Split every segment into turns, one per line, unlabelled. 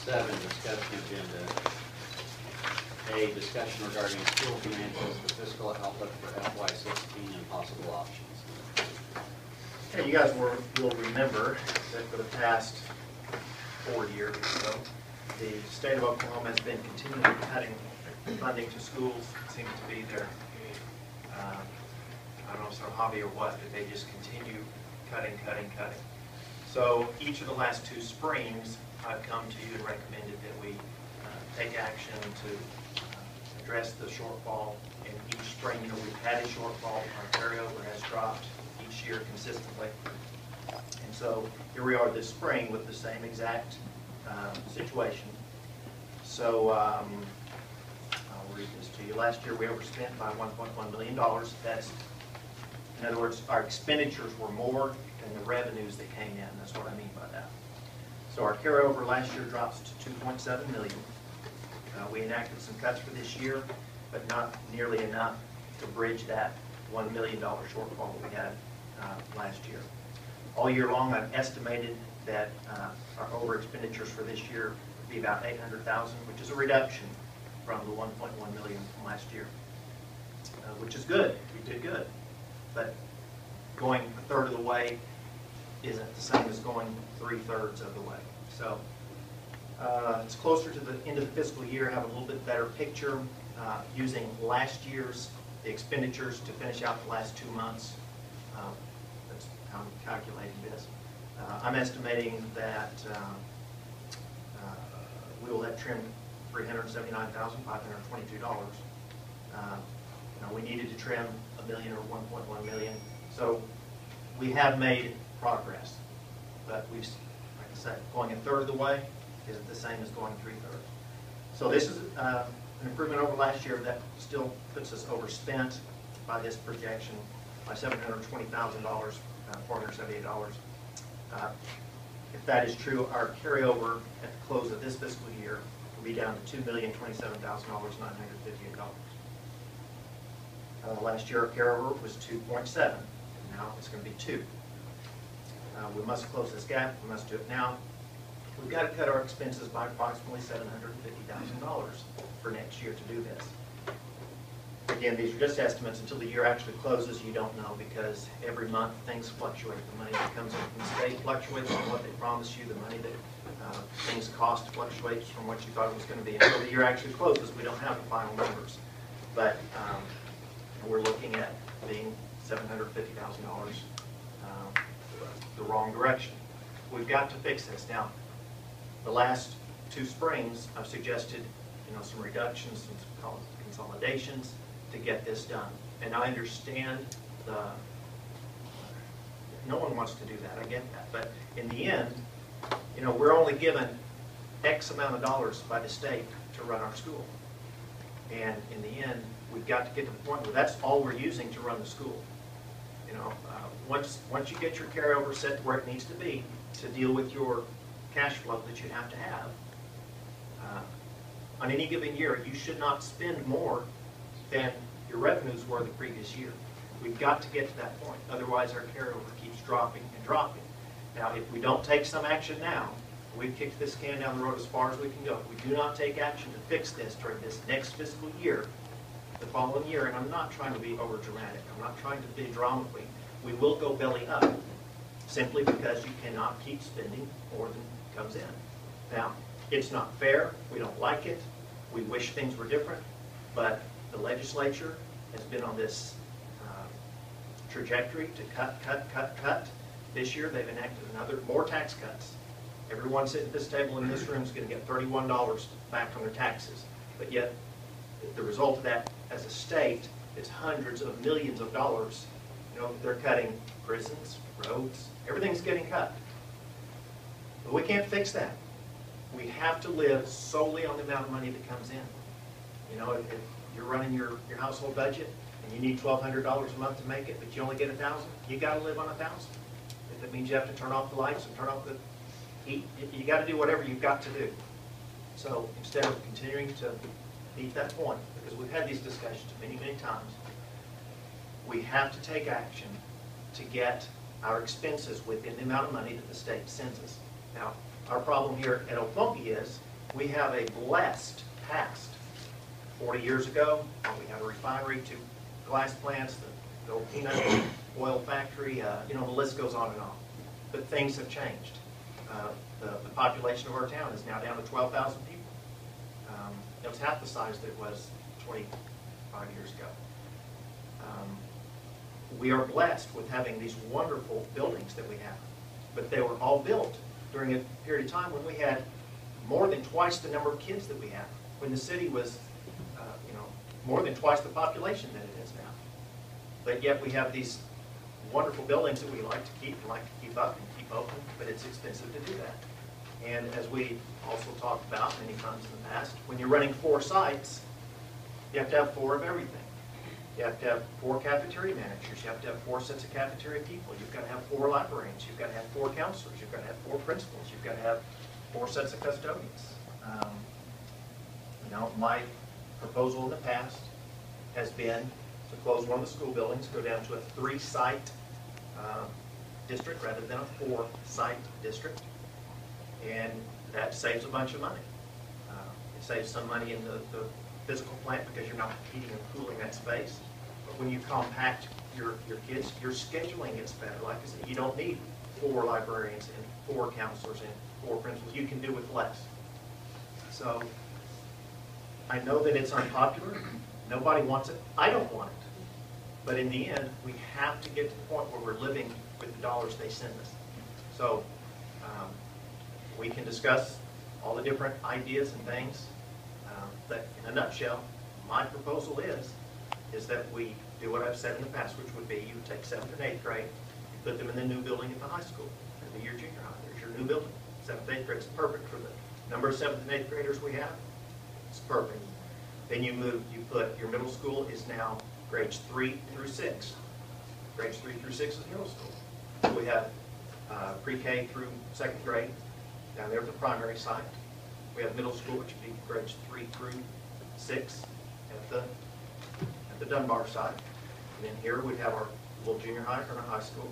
7, discussion agenda. A, discussion regarding school financials, the fiscal outlook for FY16 and possible options.
Okay, you guys will remember that for the past 4 years or so, the state of Oklahoma has been continually cutting funding to schools. It seems to be their, I don't know if it's their hobby or what, but they just continue cutting. So each of the last 2 springs, I've come to you and recommended that we take action to address the shortfall. In each spring, we've had a shortfall. Our carryover has dropped each year consistently. And so here we are this spring with the same exact situation. So I'll read this to you. Last year we overspent by $1.1 million. That's, in other words, our expenditures were more than the revenues that came in. That's what I mean by that. So our carryover last year drops to $2.7 million. We enacted some cuts for this year, but not nearly enough to bridge that $1 million shortfall that we had last year. All year long, I've estimated that our over expenditures for this year would be about $800,000, which is a reduction from the $1.1 million from last year, which is good. We did good, but going a third of the way isn't the same as going 3/3 of the way. So it's closer to the end of the fiscal year, have a little bit better picture using last year's expenditures to finish out the last 2 months. That's how I'm calculating this. I'm estimating that we will have trimmed $379,522. We needed to trim $1 million or $1.1 million. So we have made progress, but we've, like I said, going a third of the way isn't the same as going 3/3. So this is an improvement over last year. That still puts us overspent by this projection by $720,000, $478. If that is true, our carryover at the close of this fiscal year will be down to $2,027,958. Last year our carryover was 2.7, and now it's going to be 2. We must close this gap. We must do it now. We've got to cut our expenses by approximately $750,000 for next year to do this. Again, these are just estimates. Until the year actually closes, you don't know, because every month things fluctuate. The money that comes in from the state fluctuates from what they promise you. The money that things cost fluctuates from what you thought it was going to be. Until the year actually closes, we don't have the final numbers. But we're looking at being $750,000 the wrong direction. We've got to fix this. Now, the last 2 springs, I've suggested some reductions, some consolidations to get this done. And I understand no one wants to do that. I get that. But in the end, we're only given X amount of dollars by the state to run our school. And in the end, we've got to get to the point where that's all we're using to run the school. Once you get your carryover set to where it needs to be to deal with your cash flow that you have to have, on any given year, you should not spend more than your revenues were the previous year. We've got to get to that point. Otherwise, our carryover keeps dropping and dropping. Now, if we don't take some action now, we've kicked this can down the road as far as we can go. If we do not take action to fix this during this next fiscal year, the following year, and I'm not trying to be over dramatic, I'm not trying to be drama queen, we will go belly up simply because you cannot keep spending more than comes in. Now, it's not fair. We don't like it. We wish things were different, but the legislature has been on this trajectory to cut. This year they've enacted more tax cuts. Everyone sitting at this table in this room is going to get $31 back on their taxes, but yet the result of that as a state is hundreds of millions of dollars. They're cutting prisons, roads, everything's getting cut. But we can't fix that. We have to live solely on the amount of money that comes in. If you're running your household budget and you need $1,200 a month to make it, but you only get $1,000, you got to live on $1,000. If it means you have to turn off the lights and turn off the heat, you got to do whatever you've got to do. So instead of continuing to beat that point, because we've had these discussions many, many times, we have to take action to get our expenses within the amount of money that the state sends us. Now, our problem here at Okmulgee is We have a blessed past. 40 years ago, we had a refinery, 2 glass plants, the old peanut oil factory, you know, the list goes on and on. But things have changed. The population of our town is now down to 12,000 people. It was half the size that it was 25 years ago. We are blessed with having these wonderful buildings that we have. But they were all built during a period of time when we had more than twice the number of kids that we have. When the city was, you know, more than twice the population that it is now. But yet we have these wonderful buildings that we like to keep and like to keep up and keep open, but it's expensive to do that. And as we also talked about many times in the past, when you're running 4 sites, you have to have 4 of everything. You have to have 4 cafeteria managers. You have to have 4 sets of cafeteria people. You've got to have 4 librarians. You've got to have 4 counselors. You've got to have 4 principals. You've got to have 4 sets of custodians. You know, my proposal in the past has been to close one of the school buildings, go down to a 3-site district rather than a 4-site district, and that saves a bunch of money. It saves some money in the physical plant because you're not heating and cooling that space. But when you compact your kids, your scheduling gets better. Like I said, you don't need 4 librarians and 4 counselors and 4 principals. You can do with less. So I know that it's unpopular. Nobody wants it. I don't want it. But in the end, we have to get to the point where we're living with the dollars they send us. So we can discuss all the different ideas and things. But in a nutshell, my proposal is that we do what I've said in the past, which would be you take 7th and 8th grade, you put them in the new building at the high school. It'll be your junior high. There's your new building. 7th, 8th grade is perfect for the number of 7th and 8th graders we have. It's perfect. Then you put your middle school is now grades 3 through 6. Grades 3 through 6 is middle school. We have pre-K through 2nd grade down there at the primary site. We have middle school, which would be grades 3 through 6 at the Dunbar site. And then here we'd have our little junior high or high school.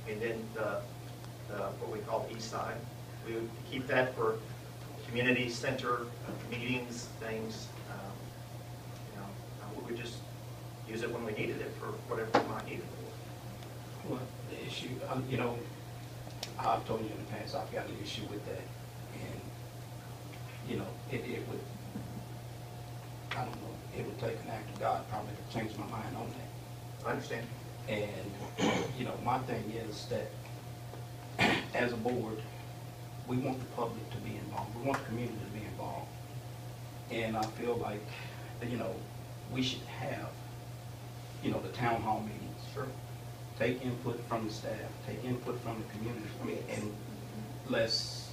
And then what we call east side. We would keep that for community center meetings, things. You know, we would just use it when we needed it for whatever we might need it for.
Well, the issue, you know, I've told you in the past, I've got an issue with that. And, you know, it would, I don't know, it would take an act of God probably to change my mind on that.
I understand.
And, you know, my thing is that as a board, we want the public to be involved. We want the community to be involved. And I feel like, you know, we should have, you know, the town hall meetings.
Sure.
Take input from the staff, take input from the community. I mean, and let's,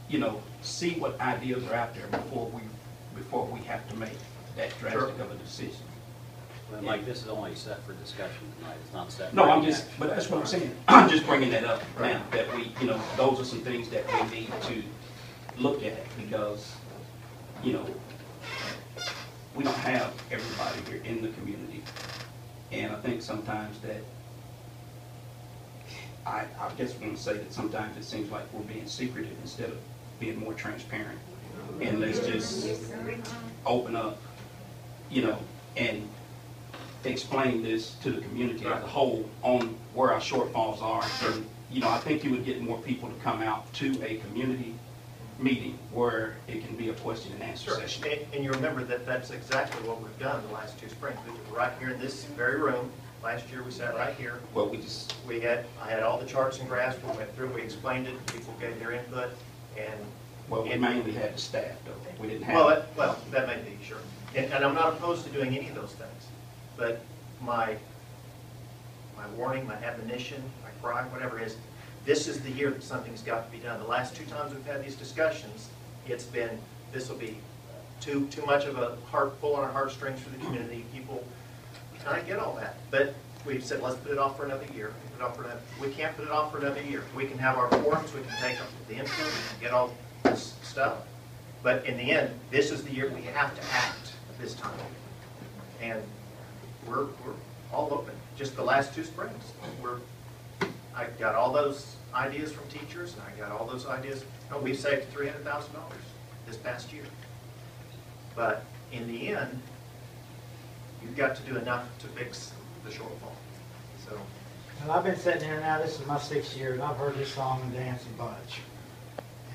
you know, see what ideas are out there before we have to make that drastic of a decision.
Well, Mike, this is only set for discussion tonight. It's not set for
No, I'm
any
just,
action.
but that's what I'm saying. I'm just bringing that up now,
Right.
that we, you know, those are some things that we need to look at because, you know, we don't have everybody here in the community. And I think sometimes that, I just want to say that sometimes it seems like we're being secretive instead of being more transparent. And let's just open up, you know, and explain this to the community as a whole on where our shortfalls are. And, you know, I think you would get more people to come out to a community meeting where it can be a question and answer
Sure.
session.
And you remember that that's exactly what we've done the last 2 springs. We did right here in this very room. Last year we sat right here.
Well, we just,
I had all the charts and graphs. We went through, we explained it, people gave their input, and
well, we mainly had the staff though. We didn't have.
well, that may be, sure. And I'm not opposed to doing any of those things. But my warning, my admonition, my cry, whatever it is, this is the year that something's got to be done. The last 2 times we've had these discussions, it's been, this will be too much of a pull on our heartstrings for the community. People, and I get all that. But we've said, let's put it off for another year. We can't put it off for another year. We can have our forums, we can take the input, we can get all this stuff. But in the end, this is the year we have to act this time. And we're all open. Just the last 2 springs, I got all those ideas from teachers, and I got all those ideas. Oh, we've saved $300,000 this past year. But in the end, you've got to do enough to fix the shortfall. So,
Well, I've been sitting here now, this is my 6th year, and I've heard this song and dance a bunch.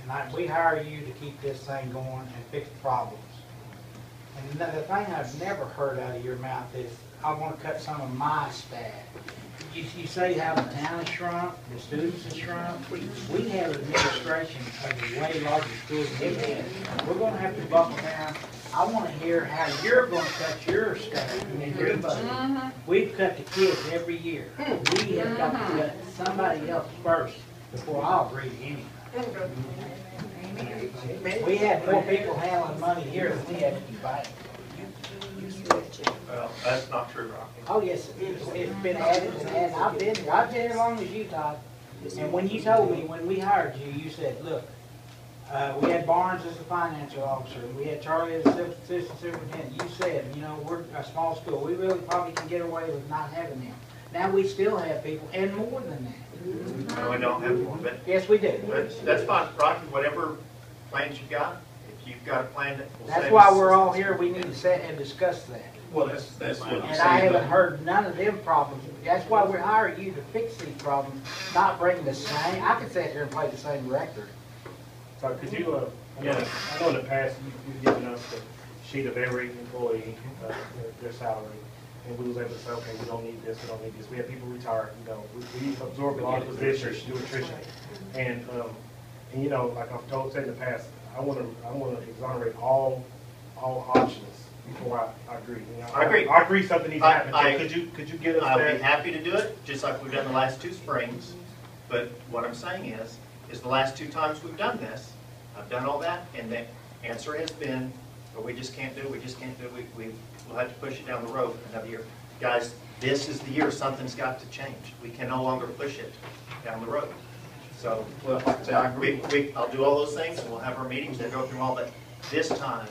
And we hire you to keep this thing going and fix problems. And the thing I've never heard out of your mouth is, I want to cut some of my staff. You say how the town has shrunk, the students have shrunk. We have an administration of a way larger school than we have. We're going to have to buckle down. I want to hear how you're going to cut your staff and your budget. We've cut the kids every year. We have got to cut somebody else first before I'll agree to anything. We had more people handling money here than we had in the bank.
well, that's not true, Rocky.
Oh, yes, it's been added and added. I've been here as long as you, Todd. And when you told me, when we hired you, you said, look, we had Barnes as a financial officer, and we had Charlie as assistant superintendent. You said, you know, we're a small school. We really probably can get away with not having them. Now we still have people, and more than that.
No, we don't have one, but
Yes, we do.
that's fine, Rocky, whatever plans you've got, if you've got a plan that will save
That's why
us-
we're all here. We need to sit and discuss that.
Well, that's what I'm
And I
saying.
haven't
but-
heard none of them problems. That's why we're hiring you to fix these problems, not bring the same. I could sit here and play the same record.
So could you, I know in the past, you've given us the sheet of every employee, their salary, and we was able to say, okay, we don't need this, we don't need this. We had people retire, you know, we absorbed a lot of positions due to attrition. And you know, like I've said in the past, I want to exonerate all options before I agree. You know,
I agree.
I agree something needs to happen.
I-
So could you get us
I'll be
that?
happy to do it, just like we've done the last 2 springs. But what I'm saying is the last 2 times we've done this, I've done all that, and the answer has been, but we just can't do it, we just can't do it, we'll have to push it down the road another year. Guys, this is the year something's got to change. We can no longer push it down the road. So,
Well, like I say, I agree.
I'll do all those things, and we'll have our meetings and go through all that. This time,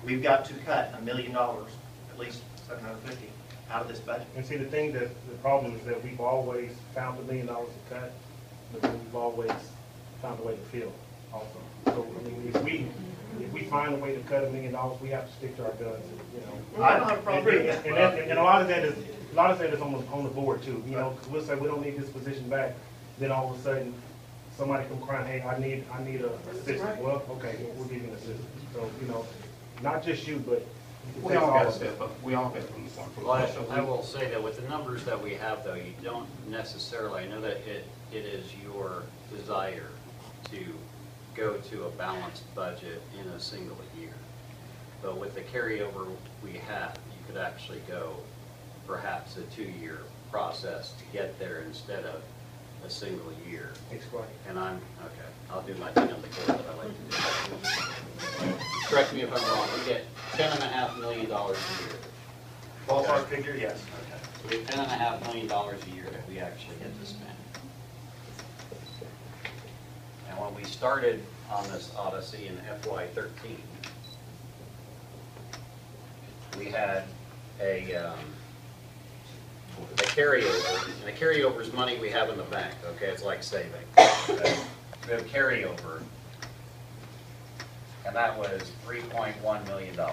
we've got to cut $1 million, at least $750, out of this budget.
And see, the problem is that we've always found $1 million to cut, but then we've always found a way to fill also. So, I mean, if we find a way to cut $1 million, we have to stick to our guns, you know.
I don't have a problem with that.
And a lot of that is on the board too, you know, because we'll say we don't need this position back, then all of a sudden, somebody come crying, hey, I need a assistant. Well, okay, we'll give you an assistant. So, you know, not just you, but it
We
takes
all
all
got to
of us.
step up. We all got to move on.
Well, I will say that with the numbers that we have, though, you don't necessarily, I know that it is your desire to go to a balanced budget in a single year. But with the carryover we have, you could actually go perhaps a 2-year process to get there instead of a single year.
Explain.
And okay, I'll do my thing on the court that I like to do. Correct me if I'm wrong, we get $10.5 million a year.
Ballpark figure, yes.
Okay. So we have $10.5 million a year that we actually get to spend. And when we started on this odyssey in FY13, we had a carryover, and the carryover is money we have in the bank, okay? It's like saving. Okay? We have carryover, and that was $3.1 million. Okay.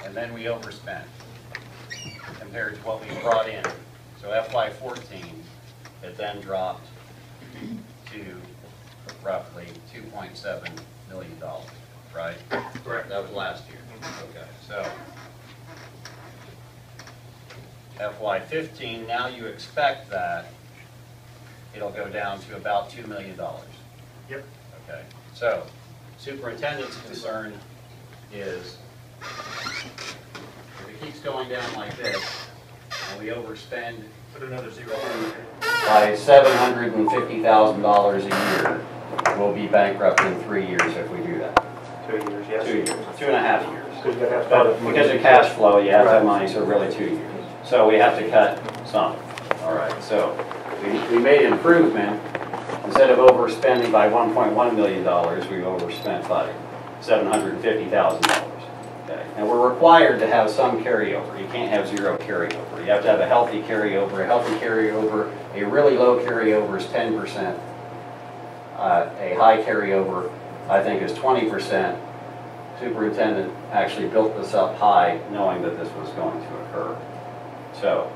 And then we overspent compared to what we brought in. So FY14, it then dropped to roughly $2.7 million, right?
Correct.
That was last year. Okay, so FY15, now you expect that it'll go down to about $2 million.
Yep.
Okay, so superintendent's concern is if it keeps going down like this and we overspend
Put another zero.
by $750,000 a year, we'll be bankrupt in 3 years if we do that.
2 years, yes.
2 years, 2.5 years.
Because you gotta have
But because of cash flow, you have to have money, so really 2 years. So we have to cut some. All right, so we made improvement. Instead of overspending by $1.1 million, we overspent by $750,000. Okay, and we're required to have some carryover. You can't have zero carryover. You have to have a healthy carryover. A healthy carryover, a really low carryover is 10%. A high carryover, I think, is 20%. Superintendent actually built this up high knowing that this was going to occur. So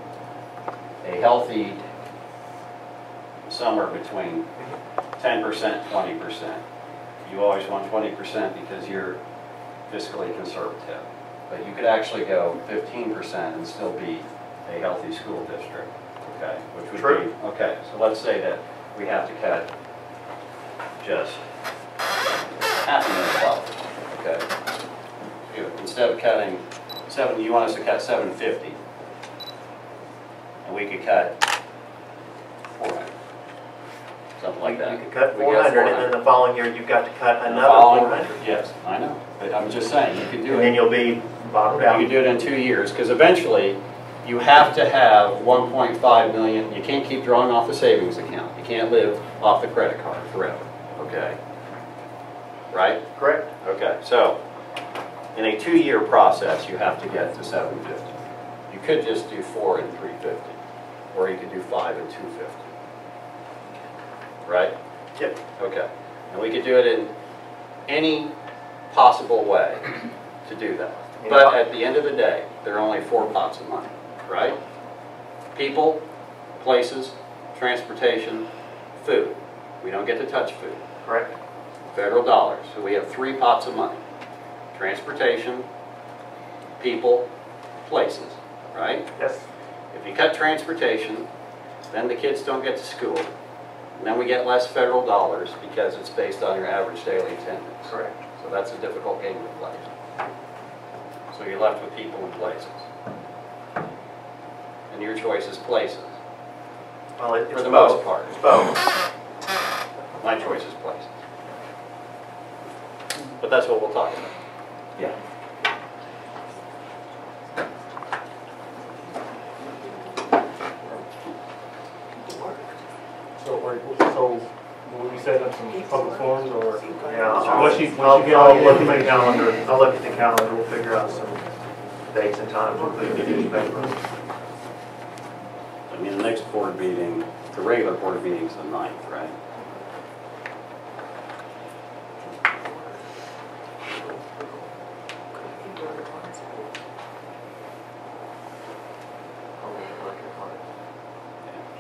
a healthy somewhere between 10%, 20%. You always want 20% because you're fiscally conservative. But you could actually go 15% and still be a healthy school district, okay? Which would
True.
be, okay, so let's say that we have to cut just $500,000, okay? Instead of cutting you want us to cut 750, and we could cut 400, something like that.
You could cut
We got
400, and then the following year, you've got to cut
And the
another
following-
400.
Yes, I know, but I'm just saying, you could do
And then
it,
you'll be bottomed
you
out.
could do it in 2 years, because eventually, you have to have 1.5 million, you can't keep drawing off the savings account, you can't live off the credit card forever, okay? Right?
Correct?
Okay, so, in a 2-year process, you have to get to 750. You could just do 4 and 350, or you could do 5 and 250. Right?
Yep.
Okay, and we could do it in any possible way to do that. But at the end of the day, there are only 4 pots of money, right? People, places, transportation, food. We don't get to touch food.
Correct?
Federal dollars. So we have 3 pots of money. Transportation, people, places, right?
Yes.
If you cut transportation, then the kids don't get to school. And then we get less federal dollars because it's based on your average daily attendance.
Correct.
So that's a difficult game to play. So you're left with people and places. And your choice is places.
Well, it's
For the
both.
most part.
It's both.
My choice is places. But that's what we'll talk about. Yeah.
So will we set up some public forums or?
Yeah,
Once you get
I'll
all
look
your
at the
information.
calendar. I'll look at the calendar. We'll figure out some dates and times. We'll put it in the newspaper.
I mean, the next board meeting, the regular board meeting is the 9th, right?
I'll look at my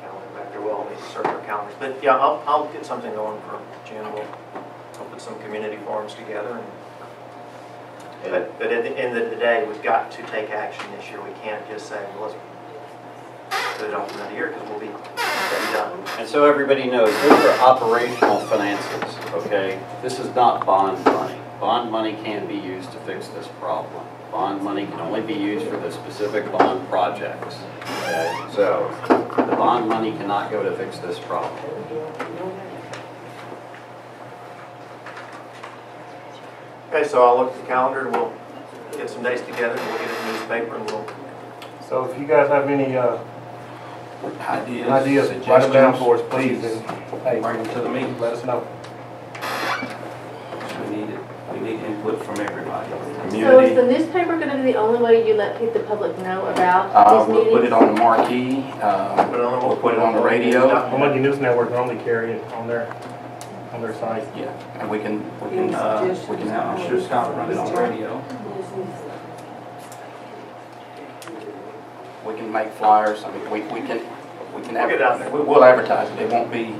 calendar back there. We'll all need to search our calendars. But yeah, I'll get something going for June. I'll put some community forums together. But at the end of the day, we've got to take action this year. We can't just say, well, let's put it off another year because we'll be done.
And so everybody knows, those are operational finances, okay? This is not bond money. Bond money can be used to fix this problem. Bond money can only be used for the specific bond projects, okay? So the bond money cannot go to fix this problem.
Okay, so I'll look at the calendar and we'll get some dates together and we'll get it in the newspaper and we'll.
So if you guys have any
Ideas,
ideas, write them down
suggestions,
for us, please, and hey,
bring them to the meeting.
let us know.
We need input from everybody.
So is the newspaper going to be the only way you let the public know about these
We'll put it
meetings?
on the marquee, we'll put it on the radio.
Okmulgee News Network normally carry it on their site.
Yeah, and we can have, I'm sure Scott will run it on the radio. We can make flyers, I mean, we can
Get it out
advertise, we'll advertise it, it won't be,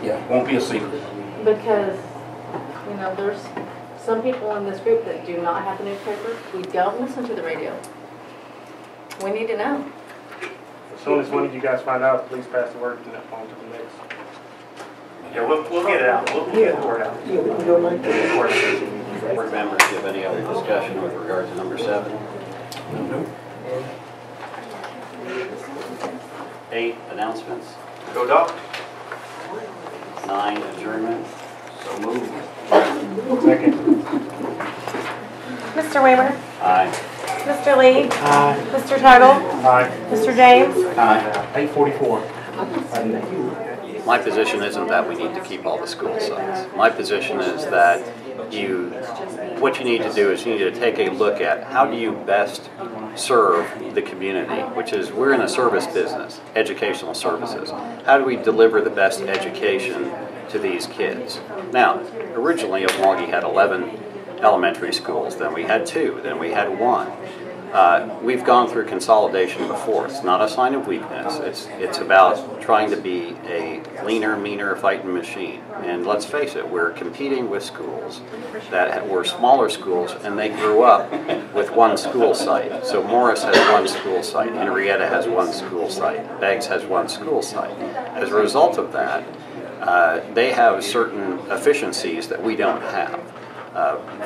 yeah, it won't be a secret.
Because, you know, there's some people in this group that do not have a newspaper. We don't listen to the radio. We need to know.
As soon as one of you guys find out, please pass the word on to the next.
Yeah, we'll get it out. We'll get the word out.
Yeah, we can go like that.
Get the word out.
Board members, do you have any other discussion with regard to number 7? 8, announcements.
Go Doc.
9, adjournment.
So move.
Second.
Mr. Weimer,
Aye.
Mr. Lee,
Aye.
Mr. Tuttle,
Aye.
Mr. James.
Aye.
8:44.
My position isn't that we need to keep all the school sites. My position is that what you need to do is you need to take a look at how do you best serve the community, which is we're in a service business, educational services. How do we deliver the best education to these kids. Now, originally Okmulgee had 11 elementary schools, then we had 2, then we had 1. We've gone through consolidation before. It's not a sign of weakness. It's about trying to be a leaner, meaner fighting machine. And let's face it, we're competing with schools that were smaller schools, and they grew up with 1 school site. So Morris has 1 school site, Henrietta has 1 school site, Beggs has 1 school site. As a result of that, they have certain efficiencies that we don't have.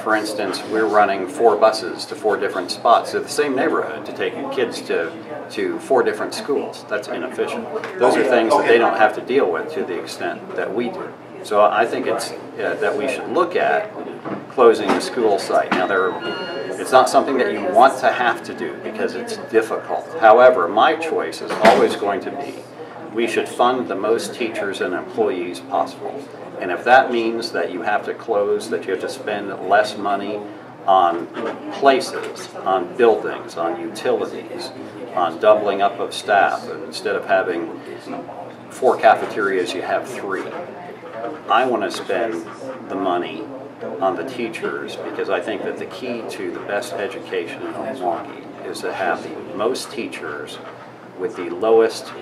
For instance, we're running 4 buses to 4 different spots in the same neighborhood to take kids to 4 different schools. That's inefficient. Those are things that they don't have to deal with to the extent that we do. So I think it's that we should look at closing the school site. Now, it's not something that you want to have to do because it's difficult. However, my choice is always going to be we should fund the most teachers and employees possible. And if that means that you have to close, that you have to spend less money on places, on buildings, on utilities, on doubling up of staff, and instead of having 4 cafeterias, you have 3. I want to spend the money on the teachers because I think that the key to the best education in Okmulgee is to have the most teachers with the lowest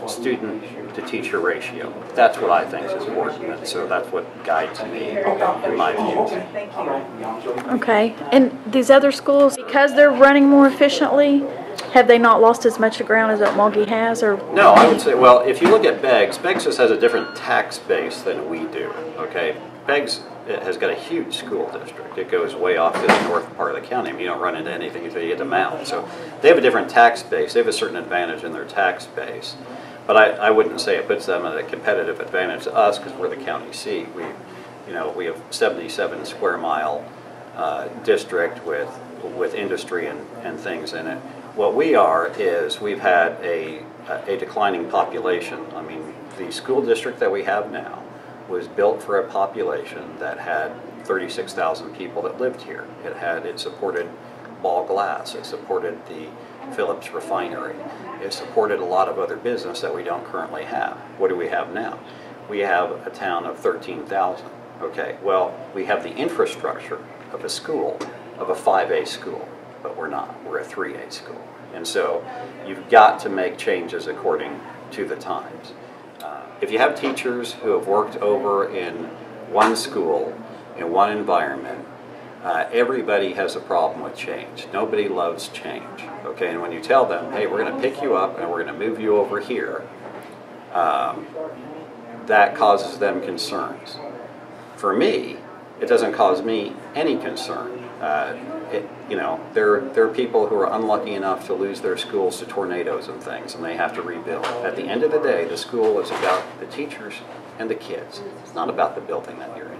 student-to-teacher ratio. That's what I think is important, and so that's what guides me in my views.
Okay, and these other schools, because they're running more efficiently, have they not lost as much ground as Okmulgee has, or?
No, I would say, well, if you look at Beggs just has a different tax base than we do, okay? Beggs has got a huge school district. It goes way off to the north part of the county. I mean, you don't run into anything until you get to Mountain. So they have a different tax base. They have a certain advantage in their tax base. But I wouldn't say it puts them at a competitive advantage to us because we're the county seat. We have 77 square mile district with industry and things in it. What we are is we've had a declining population. I mean, the school district that we have now was built for a population that had 36,000 people that lived here. It supported Ball Glass, it supported the Phillips refinery, it supported a lot of other business that we don't currently have. What do we have now? We have a town of 13,000. Okay, well, we have the infrastructure of a school, of a 5A school, but we're not. We're a 3A school. And so you've got to make changes according to the times. If you have teachers who have worked over in 1 school, in 1 environment, everybody has a problem with change. Nobody loves change, okay? And when you tell them, hey, we're going to pick you up and we're going to move you over here, that causes them concerns. For me, it doesn't cause me any concern. There are people who are unlucky enough to lose their schools to tornadoes and things, and they have to rebuild. At the end of the day, the school is about the teachers and the kids. It's not about the building that you're in.